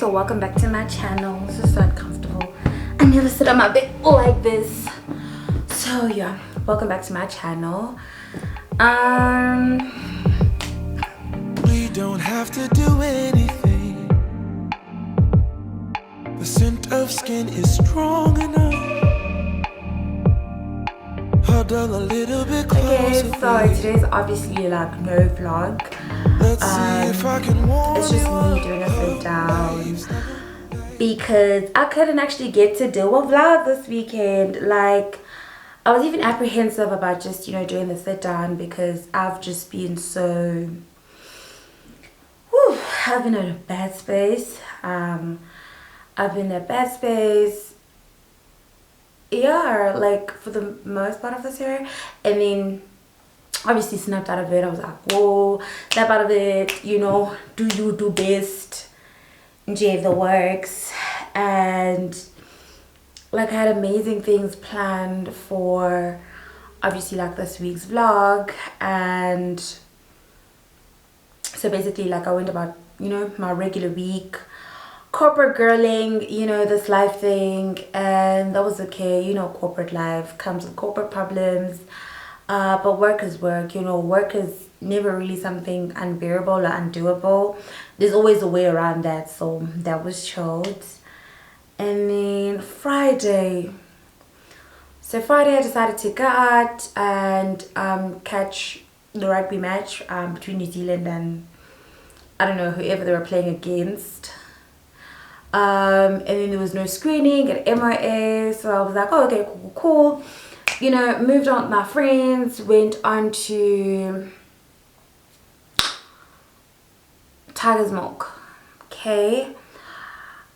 so welcome back to my channel. This is so uncomfortable. I never sit on my bed like this. So yeah, welcome back to my channel. We don't have to do anything. The scent of skin is strong enough. Huddle a little bit closer. Okay, so today's obviously like no vlog. Let's see if I can warm It's just me doing a sit down because I couldn't actually get to do a vlog this weekend. Like, I was even apprehensive about just, you know, doing the sit down because I've just been so, I've been in a bad space. I've been in a bad space, yeah, like for the most part of this year. And then obviously snapped out of it. I was like, whoa, snap out of it, you know, do you do best, enjoy the works. And like I had amazing things planned for obviously like this week's vlog. And so basically like I went about, you know, my regular week, corporate girling, you know, this life thing, and that was okay. You know, corporate life comes with corporate problems, but work is work. You know, work is never really something unbearable or undoable. There's always a way around that. So that was chilled. And then Friday, I decided to go out and catch the rugby match between New Zealand and I don't know, whoever they were playing against. And then there was no screening at MOA, so I was like, oh, okay, cool. You know, moved on with my friends, went on to Tiger's Milk. Okay,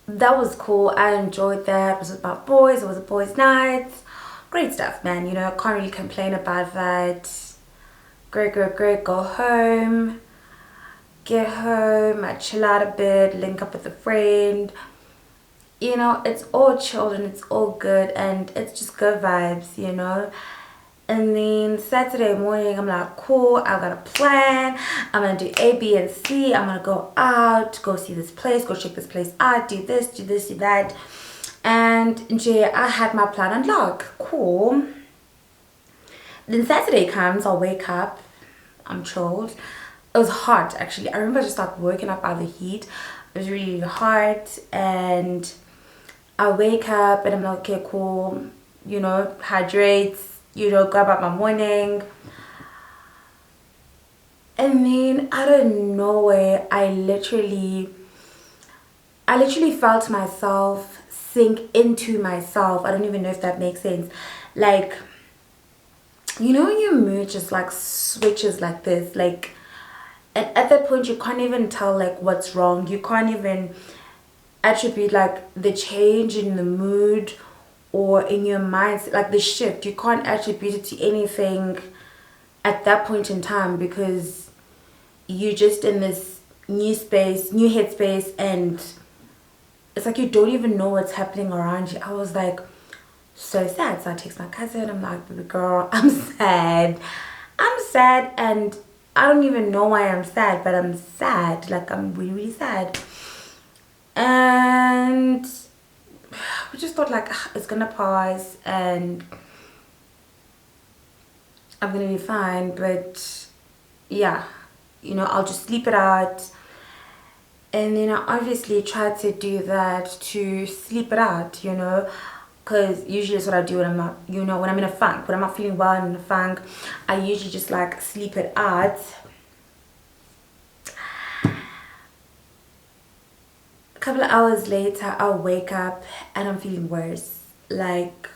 that was cool. I enjoyed that. It was with my boys. It was a boys' night. Great stuff, man. You know, I can't really complain about that. Great. Go home. Get home, I chill out a bit, link up with a friend. You know, it's all chilled and it's all good and it's just good vibes, you know. And then Saturday morning, I'm like, cool, I've got a plan. I'm gonna do A, B, and C. I'm gonna go out, go see this place, go check this place out, do this, do that. And yeah, I had my plan on lock. Cool. Then Saturday comes, I'll wake up, I'm chilled. It was hot actually. I remember just like waking up out of the heat. It was really hot and I wake up and I'm like, okay, cool, you know, hydrate, you know, go about my morning. And then out of nowhere, I literally felt myself sink into myself. I don't even know if that makes sense. Like, you know, when your mood just like switches like this, like, and at that point you can't even tell like what's wrong. You can't even attribute like the change in the mood or in your mind, like the shift. You can't attribute it to anything at that point in time because you're just in this new space, new headspace, and it's like you don't even know what's happening around you. I was like so sad. So I text my cousin. I'm like, baby girl, I'm sad, and I don't even know why I'm sad, but I'm sad. Like, I'm really sad. And we just thought like, it's gonna pass and I'm gonna be fine. But yeah, you know, I'll just sleep it out. And then I obviously tried to do that to sleep it out, you know, because usually that's what I do when I'm not, you know, when I'm in a funk, when I'm not feeling well and in a funk, I usually just like sleep it out. A couple of hours later, I'll wake up and I'm feeling worse. Like,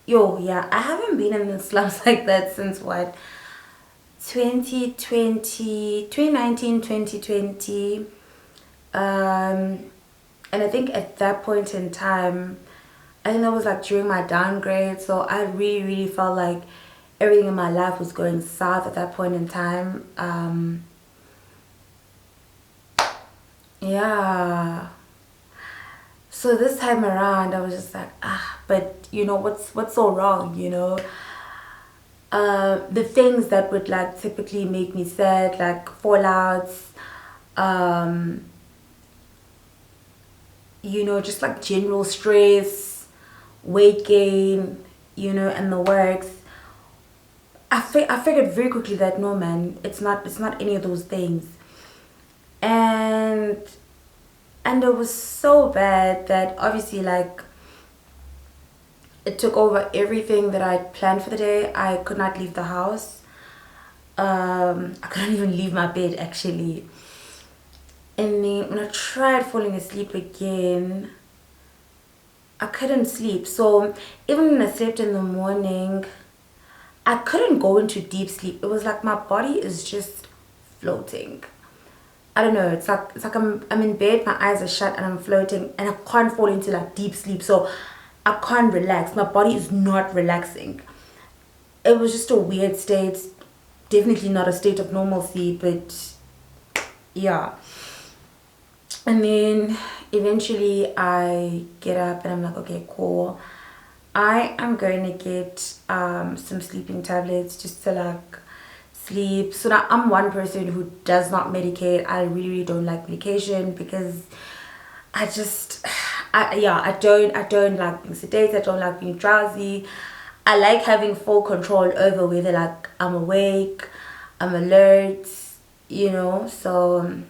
yo, yeah, I haven't been in the slums like that since what, 2019, 2020. And I think at that point in time, I think that was like during my downgrade. So I really felt like everything in my life was going south at that point in time. Yeah. So this time around, I was just like, but you know, what's so wrong, you know? The things that would like typically make me sad, like fallouts, you know, just like general stress, weight gain, you know, and the works. I figured very quickly that no, man, it's not any of those things. And it was so bad that obviously, like, it took over everything that I planned for the day. I could not leave the house. I couldn't even leave my bed, actually. And then when I tried falling asleep again, I couldn't sleep. So even when I slept in the morning, I couldn't go into deep sleep. It was like my body is just floating. I don't know, it's like I'm in bed, my eyes are shut and I'm floating, and I can't fall into like deep sleep. So I can't relax. My body is not relaxing. It was just a weird state. Definitely not a state of normalcy, but yeah. And then eventually I get up and I'm like, okay, cool. I am going to get some sleeping tablets just to like sleep. So now I'm one person who does not medicate. I really don't like medication because I don't like being sedated. I don't like being drowsy. I like having full control over whether like I'm awake, I'm alert, you know. So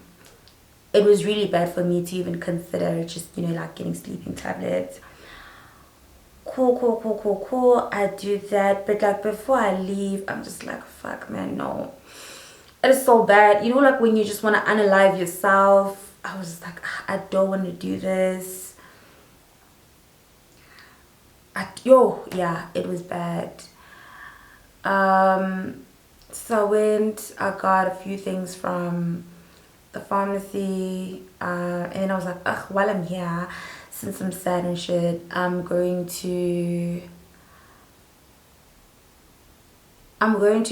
it was really bad for me to even consider just, you know, like getting sleeping tablets. Cool. I do that, but like before I leave, I'm just like, fuck, man, no. It is so bad. You know, like when you just want to unalive yourself. I was like, I don't want to do this. Yeah, it was bad. So I went, I got a few things from the pharmacy, and then I was like, ugh, while I'm here, since I'm sad and shit, I'm going to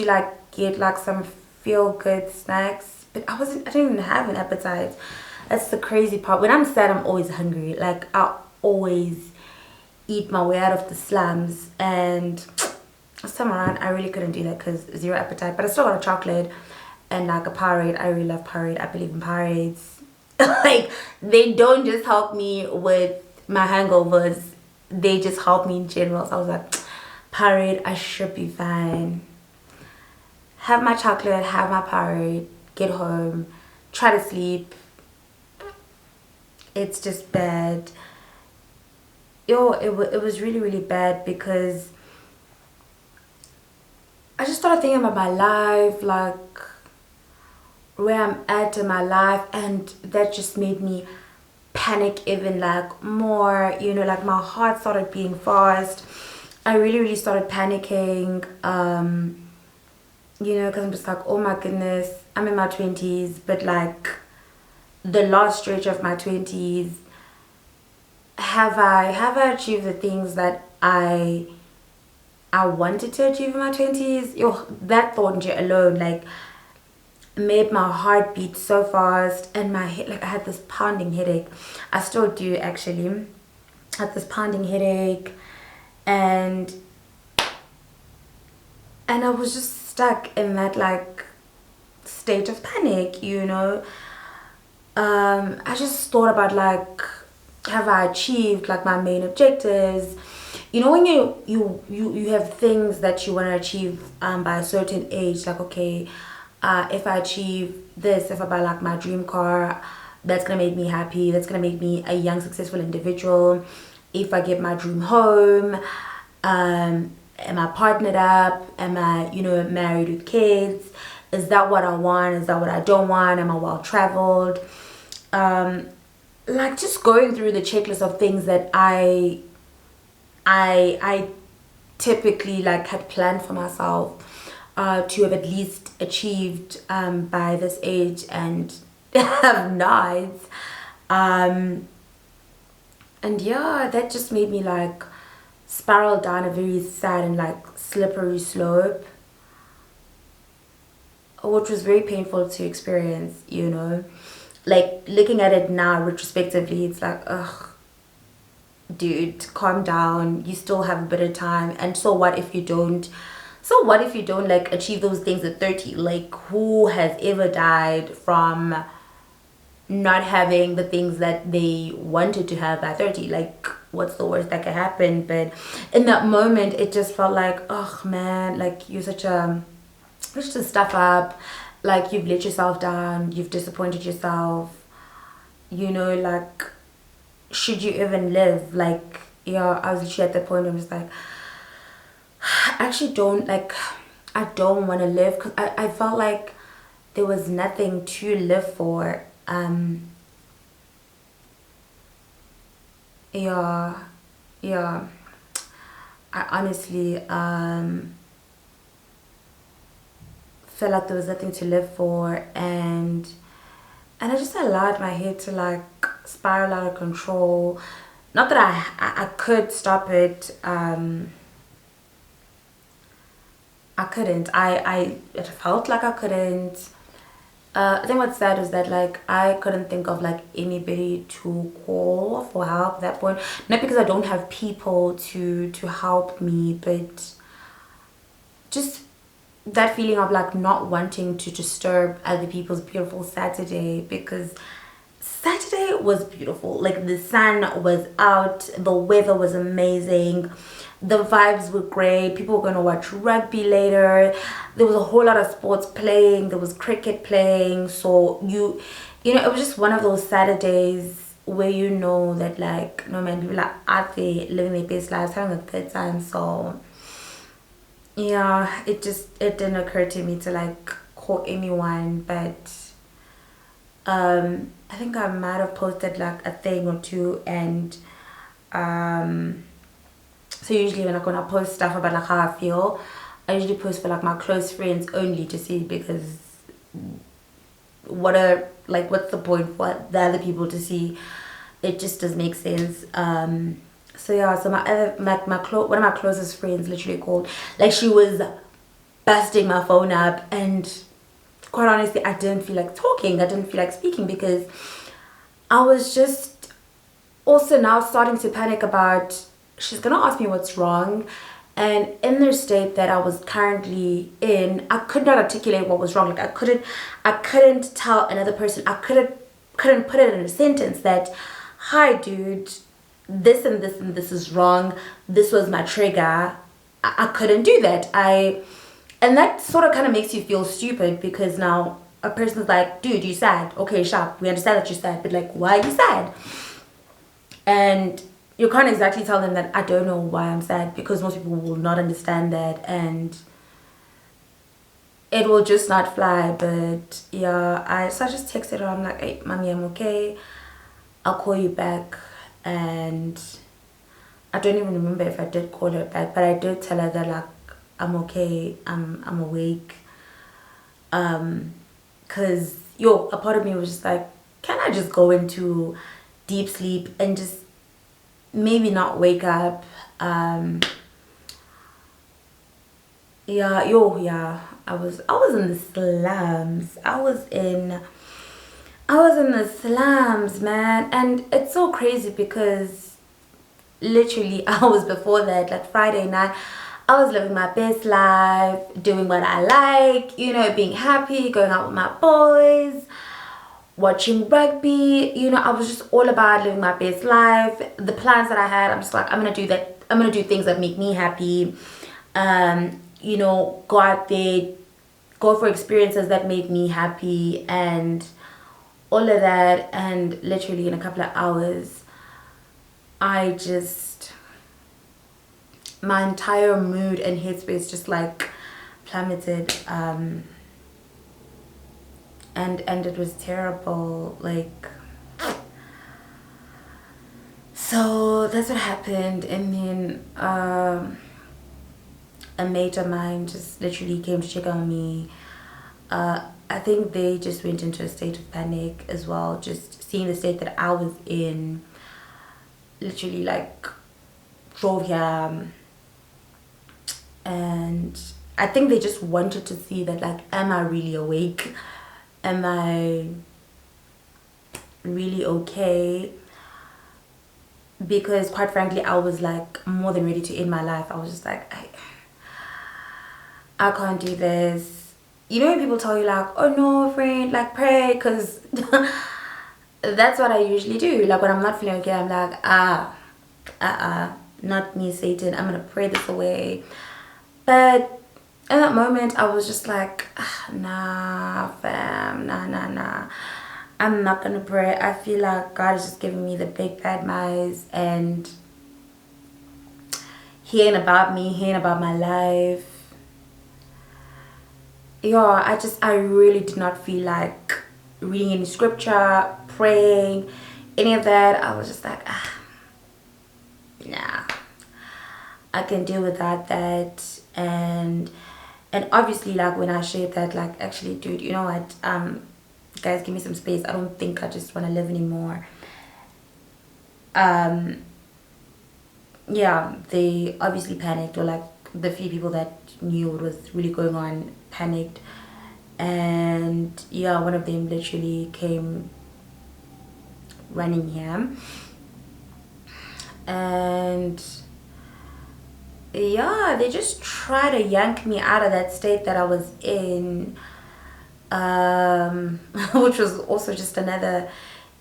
like get like some feel good snacks. But I didn't even have an appetite. That's the crazy part. When I'm sad, I'm always hungry. Like I always eat my way out of the slums, and this time around I really couldn't do that because zero appetite. But I still got a chocolate and like a Powerade. I really love Powerade. I believe in Powerades. Like they don't just help me with my hangovers, they just help me in general. So I was like, Powerade, I should be fine. Have my chocolate, have my Powerade, get home, try to sleep. It's just bad. It was really bad because I just started thinking about my life, like where I'm at in my life, and that just made me panic even like more, you know, like my heart started beating fast. I really started panicking, you know, because I'm just like, oh my goodness, I'm in my 20s, but like the last stretch of my 20s, have I achieved the things that I wanted to achieve in my 20s? Yo, that thought alone like made my heart beat so fast, and my head, like I had this pounding headache. I still do actually. I had this pounding headache, and I was just stuck in that like state of panic, you know. I just thought about like, have I achieved like my main objectives? You know, when you have things that you want to achieve by a certain age, like okay, if I achieve this, if I buy like my dream car, that's gonna make me happy, that's gonna make me a young successful individual. If I get my dream home, am I partnered up, am I, you know, married with kids, is that what I want, is that what I don't want, am I well traveled? Like just going through the checklist of things that I typically like had planned for myself to have at least achieved by this age, and have not. And yeah, that just made me like spiral down a very sad and like slippery slope, which was very painful to experience, you know. Like looking at it now retrospectively, it's like, ugh, dude, calm down, you still have a bit of time. And so what if you don't like achieve those things at 30? Like who has ever died from not having the things that they wanted to have at 30. Like, what's the worst that could happen? But in that moment, it just felt like, oh man, like you're such a stuff up, like you've let yourself down, you've disappointed yourself, you know, like should you even live? Like, yeah, I was literally at the point where I was like, I actually don't, like, I don't want to live, because I felt like there was nothing to live for. Yeah, yeah, I honestly felt like there was nothing to live for, and I just allowed my head to like spiral out of control. Not that I could stop it. I couldn't. It felt like I couldn't. I think what's sad is that like I couldn't think of like anybody to call for help at that point. Not because I don't have people to help me, but just that feeling of like not wanting to disturb other people's beautiful Saturday, because Saturday was beautiful. Like the sun was out, the weather was amazing, the vibes were great, people were gonna watch rugby later, there was a whole lot of sports playing, there was cricket playing. So you know, it was just one of those Saturdays where you know that like, no man, people are out there living their best lives, having a good time. So yeah, it didn't occur to me to like call anyone. But I think I might have posted like a thing or two, and so usually when I post stuff about like how I feel, I usually post for like my close friends only to see, because what's the point for the other people to see? It just doesn't make sense. So yeah, so one of my closest friends literally called, like she was busting my phone up, and quite honestly I didn't feel like talking, I didn't feel like speaking, because I was just also now starting to panic about, she's gonna ask me what's wrong, and in the state that I was currently in, I could not articulate what was wrong. Like I couldn't tell another person, I couldn't put it in a sentence that, hi dude, this and this and this is wrong, this was my trigger. I couldn't do that. And that sort of kind of makes you feel stupid, because now a person's like, dude, you sad, okay, sharp, we understand that you're sad, but like, why are you sad? And you can't exactly tell them that I don't know why I'm sad, because most people will not understand that, and it will just not fly. But yeah, so I just texted her, I'm like, hey mommy, I'm okay, I'll call you back. And I don't even remember if I did call her back, but I did tell her that like, I'm okay, I'm awake. Cause a part of me was just like, can I just go into deep sleep and just maybe not wake up? Yeah, I was in the slums. I was in the slums, man. And it's so crazy, because literally hours before that, like Friday night, I was living my best life, doing what I like, you know, being happy, going out with my boys, watching rugby. You know, I was just all about living my best life. The plans that I had, I'm just like, I'm gonna do that. I'm gonna do things that make me happy. You know, go out there, go for experiences that make me happy, and all of that. And literally in a couple of hours, my entire mood and headspace just like plummeted. And it was terrible. Like, so that's what happened. And then a mate of mine just literally came to check on me. I think they just went into a state of panic as well, just seeing the state that I was in. Literally like drove here, and I think they just wanted to see that like, am I really awake, am I really okay? Because quite frankly, I was like more than ready to end my life. I was just like, I can't do this. You know when people tell you like, oh no friend, like pray, because that's what I usually do. Like when I'm not feeling okay, I'm like, not me, Satan, I'm gonna pray this away. But in that moment I was just like, nah fam, nah, I'm not gonna pray. I feel like God is just giving me the big bad mice, and he ain't about me, he ain't about my life. Yeah, I really did not feel like reading any scripture, praying, any of that. I was just like, nah, I can deal without that. And obviously, like when I shared that, like, actually, dude, you know what, guys, give me some space. I don't think I just want to live anymore. Yeah, they obviously panicked, or like the few people that knew what was really going on panicked. And yeah, one of them literally came running here, and yeah, they just tried to yank me out of that state that I was in, which was also just another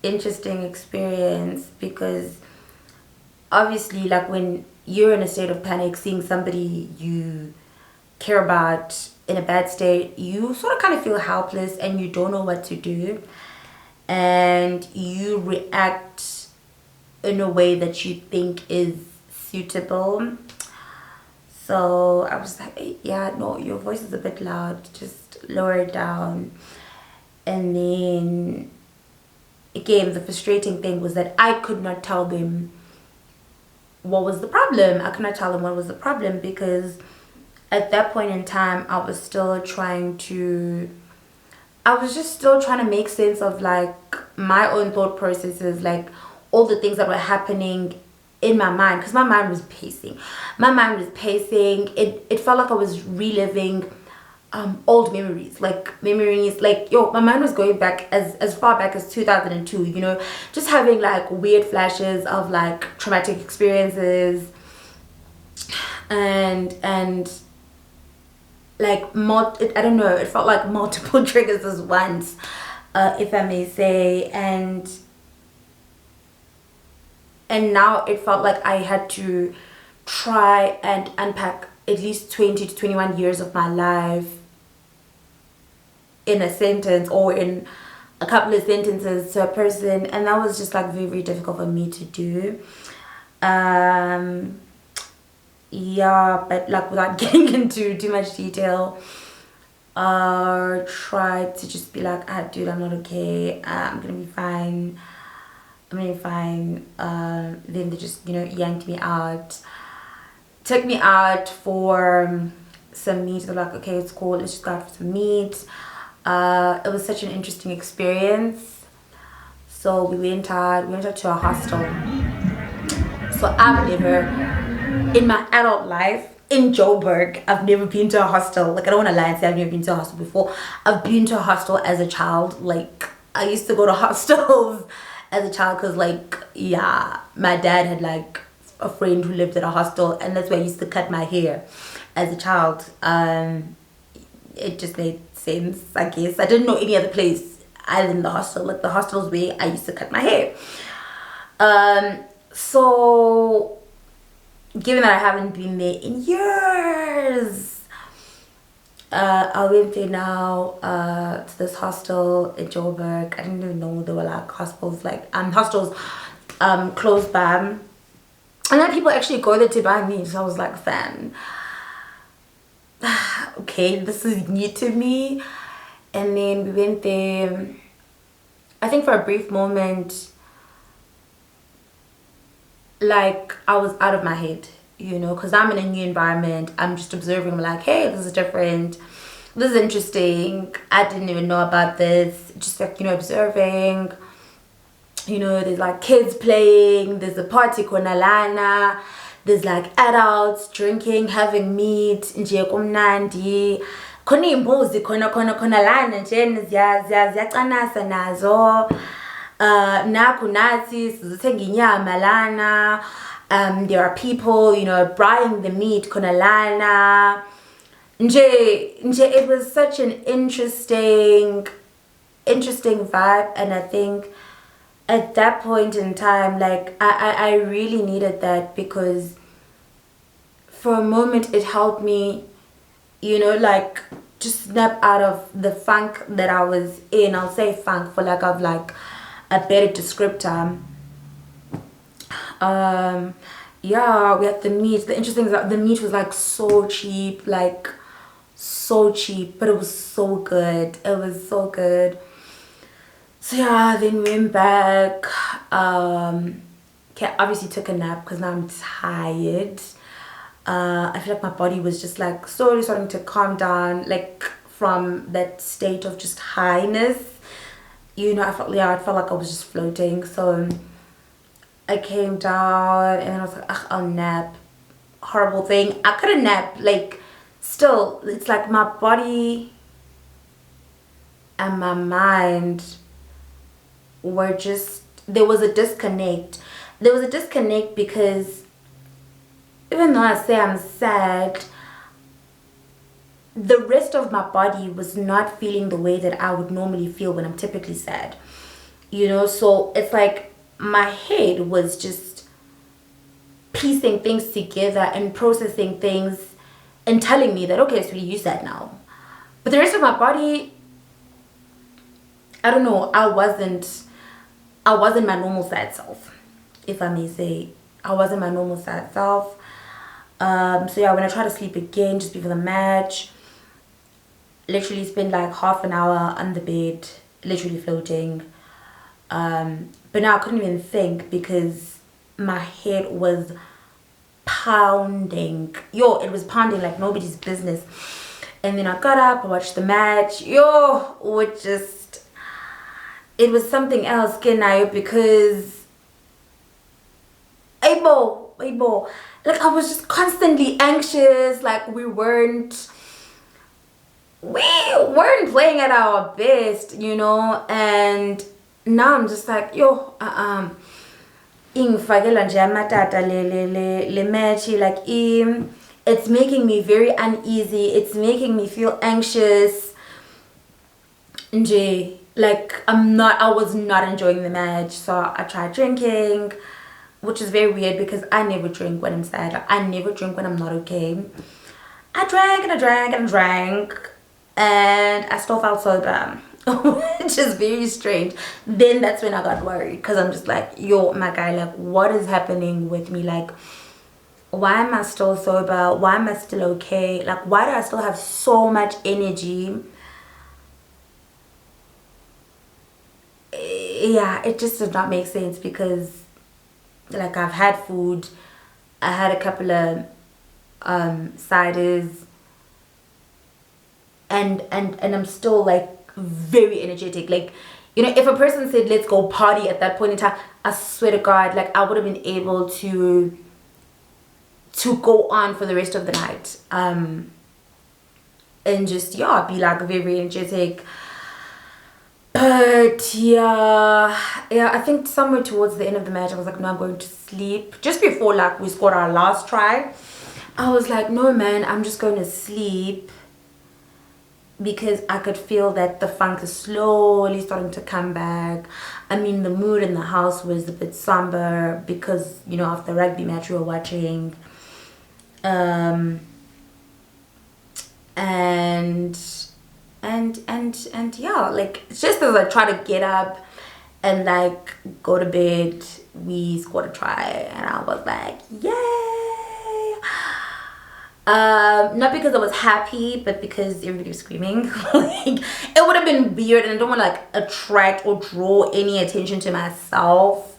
interesting experience, because obviously, like when you're in a state of panic, seeing somebody you care about in a bad state, you sort of kind of feel helpless and you don't know what to do, and you react in a way that you think is suitable. So I was like, hey, yeah, no, your voice is a bit loud, just lower it down. And then again, the frustrating thing was that I could not tell them what was the problem. I could not tell them what was the problem, because at that point in time I was still trying to, I was just still trying to make sense of like my own thought processes, like all the things that were happening in my mind, because my mind was pacing. It felt like I was reliving old memories, like yo, my mind was going back as far back as 2002, you know, just having like weird flashes of like traumatic experiences, and like I don't know, it felt like multiple triggers at once, if I may say. And now it felt like I had to try and unpack at least 20 to 21 years of my life in a sentence, or in a couple of sentences to a person, and that was just like very, very difficult for me to do. Yeah, but like without getting into too much detail, tried to just be like, dude, I'm not okay, I'm gonna be fine, then they just, you know, yanked me out, took me out for some meat. They're like, okay, it's cool, let's just go out for some meat. It was such an interesting experience. So we went out to a hostel. So I've never, in my adult life in Joburg, I've never been to a hostel. Like, I don't want to lie and say I've never been to a hostel before. I've been to a hostel as a child. Like, I used to go to hostels as a child because, like, yeah, my dad had like a friend who lived at a hostel, and that's where I used to cut my hair as a child. It just made sense, I guess. I didn't know any other place other than the hostel. Like, the hostel's where I used to cut my hair. So given that I haven't been there in years, I went there now to this hostel in Joburg. I didn't even know there were like hostels close by, and then people actually go there to buy meat. So I was like, fam, okay, this is new to me. And then we went there, I think for a brief moment, like I was out of my head, you know, because I'm in a new environment. I'm just observing. I'm like, hey, this is different, this is interesting, I didn't even know about this. Just like, you know, observing, you know, there's like kids playing, there's a party konalana, there's like adults drinking, having meat, nje kumnandi, khona imbuzi khona lana nje ziyacanasa nazo. Naku nazi sizothenga inyama lana. There are people, you know, buying the meat khona lana. Nje, it was such an interesting vibe, and I think at that point in time, like I really needed that, because for a moment it helped me, you know, like just snap out of the funk that I was in. I'll say funk for lack of like a better descriptor. Yeah, we had the meat. The interesting thing is that the meat was like so cheap, like so cheap, but it was so good. It was so good. So yeah, then we went back. Okay, obviously took a nap because now I'm tired. I feel like my body was just like slowly starting to calm down, like from that state of just highness. You know, I felt like I was just floating. So I came down and I was like, ugh, I'll nap. Horrible thing. I couldn't nap. Like, still, it's like my body and my mind were just, there was a disconnect. There was a disconnect because even though I say I'm sad, the rest of my body was not feeling the way that I would normally feel when I'm typically sad. You know, so it's like my head was just piecing things together and processing things and telling me that, okay, sweetie, you're sad now. But the rest of my body, I don't know, I wasn't my normal sad self, if I may say. I wasn't my normal sad self. So yeah, when I tried to sleep again just before the match, literally spent like half an hour on the bed, literally floating. But now I couldn't even think because my head was pounding. Yo, it was pounding like nobody's business. And then I got up, I watched the match. Yo, it was something else, because Abo, like I was just constantly anxious. Like we weren't playing at our best, you know. And now I'm just like, yo, ingifakela nje amatata le match, like it's making me very uneasy. It's making me feel anxious. Nje, like I was not enjoying the match. So I tried drinking, which is very weird because I never drink when I'm sad. Like, I never drink when I'm not okay. I drank and I drank and I drank, and I still felt sober, which is very strange. Then that's when I got worried, because I'm just like, yo, my guy, like what is happening with me? Like, why am I still sober? Why am I still okay? Like, why do I still have so much energy? Yeah, it just did not make sense, because like I've had food, I had a couple of ciders, and I'm still like very energetic. Like, you know, if a person said let's go party at that point in time, I swear to God, like I would have been able to go on for the rest of the night, and just, yeah, be like very energetic. But yeah, I think somewhere towards the end of the match I was like, no, I'm going to sleep. Just before like we scored our last try, I was like, no man, I'm just going to sleep, because I could feel that the funk is slowly starting to come back. I mean, the mood in the house was a bit somber because, you know, after the rugby match we were watching, and yeah, like just as I try to get up and like go to bed, we scored a try, and I was like, yay! Not because I was happy, but because everybody was screaming. Like, it would have been weird, and I don't want to like attract or draw any attention to myself.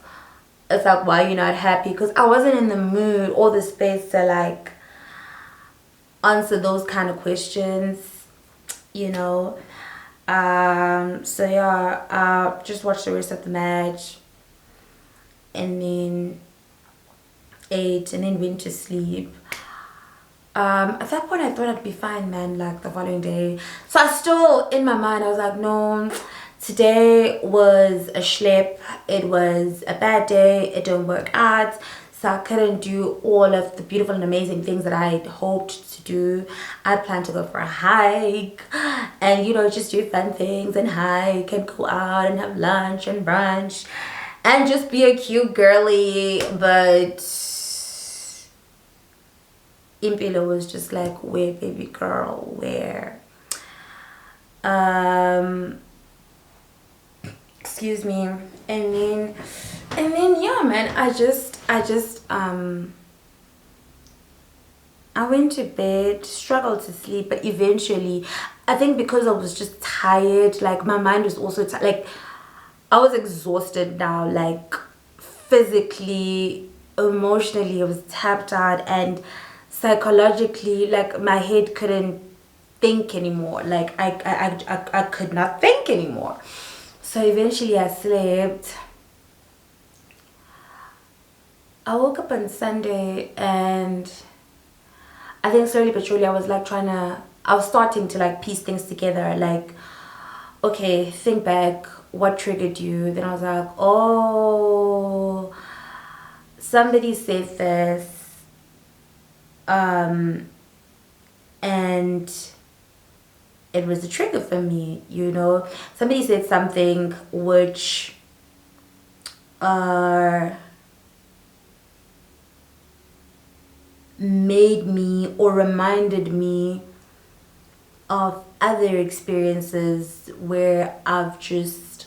It's like, why are you not happy? Because I wasn't in the mood or the space to like answer those kind of questions, you know. So yeah, just watched the rest of the match, and then ate, and then went to sleep. At that point I thought I'd be fine, man, like the following day. So I still, in my mind, I was like, no, today was a schlep. It was a bad day. It didn't work out. So I couldn't do all of the beautiful and amazing things that I had hoped to do. I planned to go for a hike and, you know, just do fun things and hike and go out and have lunch and brunch and just be a cute girly. But Impilo was just like, where, baby girl, where? Excuse me. And then yeah, man, I went to bed, struggled to sleep, but eventually, I think because I was just tired, like my mind was also like I was exhausted now, like physically, emotionally, I was tapped out, and psychologically, like my head couldn't think anymore. Like I could not think anymore. So eventually, I slept. I woke up on Sunday, and I think slowly but surely I was like I was starting to like piece things together, like, okay, think back, what triggered you? Then I was like, oh, somebody said this, and it was a trigger for me, you know. Somebody said something which made me or reminded me of other experiences where I've just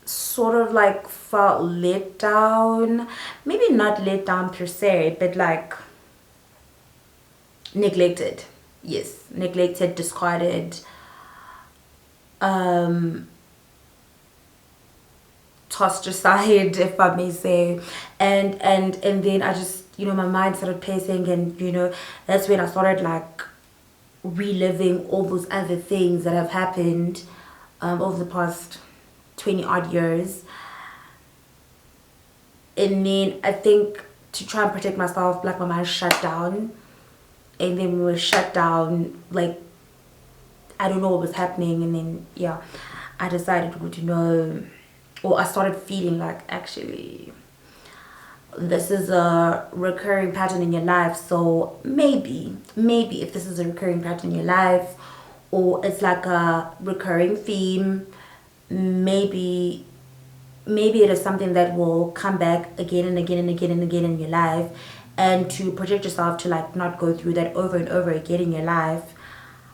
sort of like felt let down. Maybe not let down per se, but like neglected. Yes, neglected, discarded, tossed aside, if I may say. And then I just, you know, my mind started pacing, and you know, that's when I started like reliving all those other things that have happened over the past 20 odd years. And then I think to try and protect myself, like my mind shut down. And then we were shut down, like I don't know what was happening. And then yeah, I decided, well, you know, or I started feeling like, actually this is a recurring pattern in your life. So maybe if this is a recurring pattern in your life, or it's like a recurring theme, maybe it is something that will come back again and again and again and again in your life. And to protect yourself, to like not go through that over and over again in your life,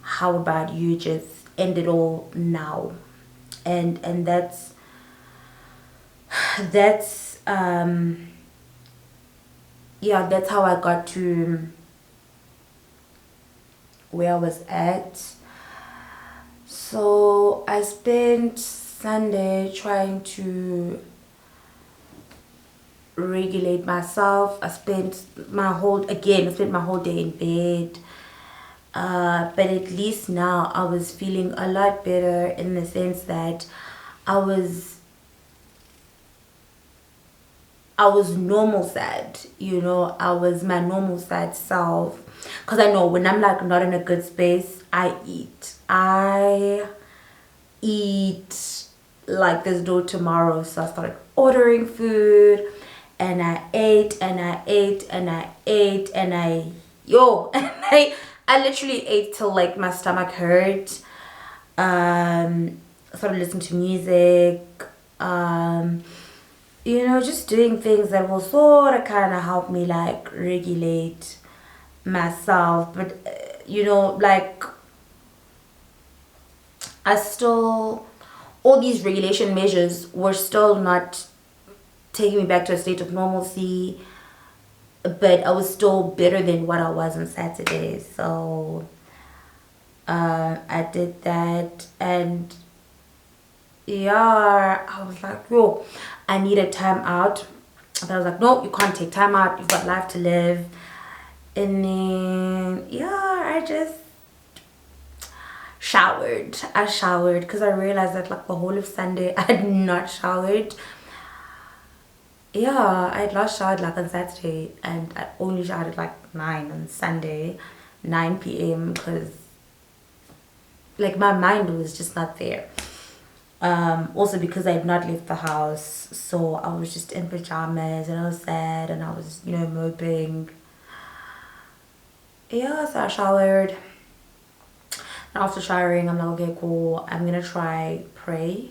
how about you just end it all now? And that's yeah, that's how I got to where I was at. So I spent Sunday trying to regulate myself. I spent my whole day in bed. But at least now I was feeling a lot better, in the sense that I was normal sad, you know. I was my normal sad self, because I know when I'm like not in a good space, I eat like there's no tomorrow. So I started ordering food, and I ate and I ate and I ate and I I literally ate till like my stomach hurt. I started listening to music, you know, just doing things that will sort of kind of help me like regulate myself. But you know, like all these regulation measures were still not taking me back to a state of normalcy, but I was still better than what I was on Saturday. So I did that, and yeah, I was like, yo, I need a time out. But I was like, no, you can't take time out, you've got life to live. And then yeah, I just I showered because I realized that like the whole of Sunday I had not showered. Yeah, I had last showered like on Saturday, and I only showered at like 9 on Sunday, 9 p.m. because like my mind was just not there. Also because I had not left the house, so I was just in pajamas, and I was sad, and I was, you know, moping. Yeah, so I showered. And after showering, I'm like, okay, cool. I'm gonna try pray,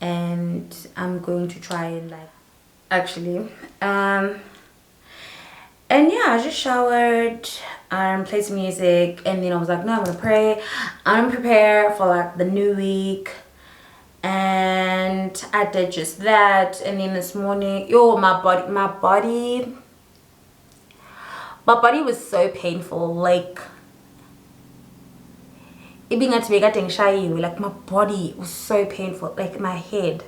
and I'm going to try and like actually and yeah, I just showered, played some music, and then I was like, no, I'm gonna pray. I'm prepare for like the new week, and I did just that. And then this morning, yo, my body was so painful. Like it being to be getting shy, like my body was so painful, like my head.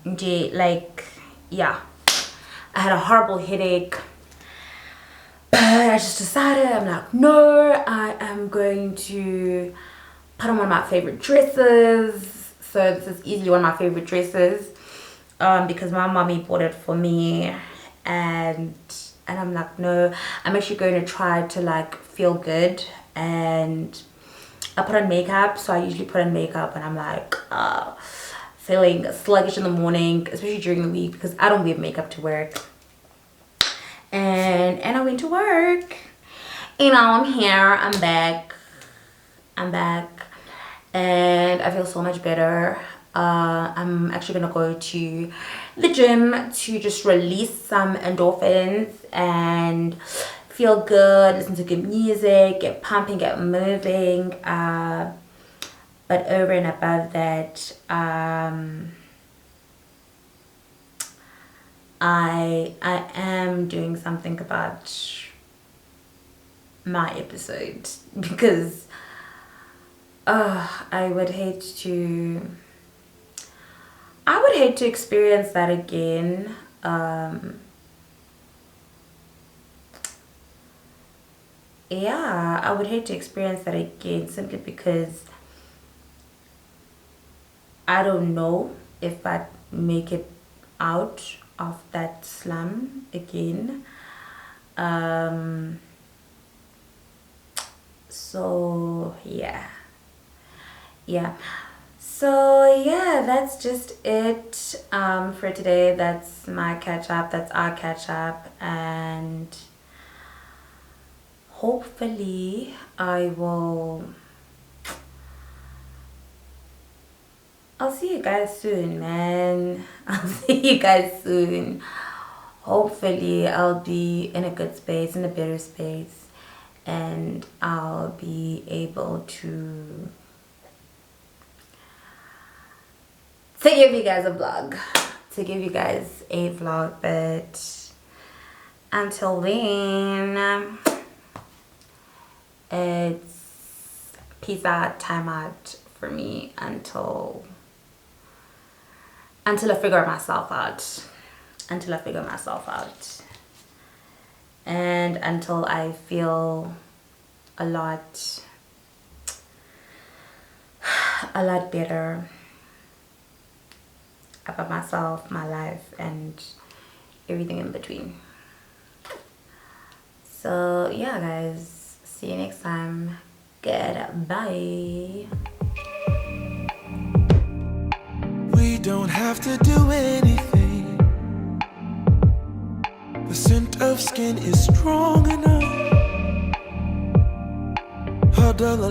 Like yeah, I had a horrible headache. But I just decided, I'm like, no, I am going to put on one of my favorite dresses. So this is easily one of my favorite dresses, because my mommy bought it for me, and I'm like, no, I'm actually going to try to like feel good. And I put on makeup, so I usually put on makeup, and I'm like feeling sluggish in the morning, especially during the week, because I don't wear makeup to work. And I went to work. You know, I'm here, I'm back, and I feel so much better. I'm actually gonna go to the gym to just release some endorphins and feel good, listen to good music, get pumping, get moving. But over and above that, I am doing something about my episode, because I would hate to experience that again. Yeah, I would hate to experience that again, simply because I don't know if I'd make it out of that slum again. So yeah, so yeah, that's just it for today. That's my catch up, that's our catch up, and hopefully I'll see you guys soon, man. I'll see you guys soon. Hopefully I'll be in a good space, in a better space, and I'll be able to give you guys a vlog. But until then, it's peace out, time out for me until I figure myself out. And until I feel a lot better about myself, my life, and everything in between. So yeah, guys, see you next time. Goodbye. We don't have to do anything. The scent of skin is strong enough. Huddle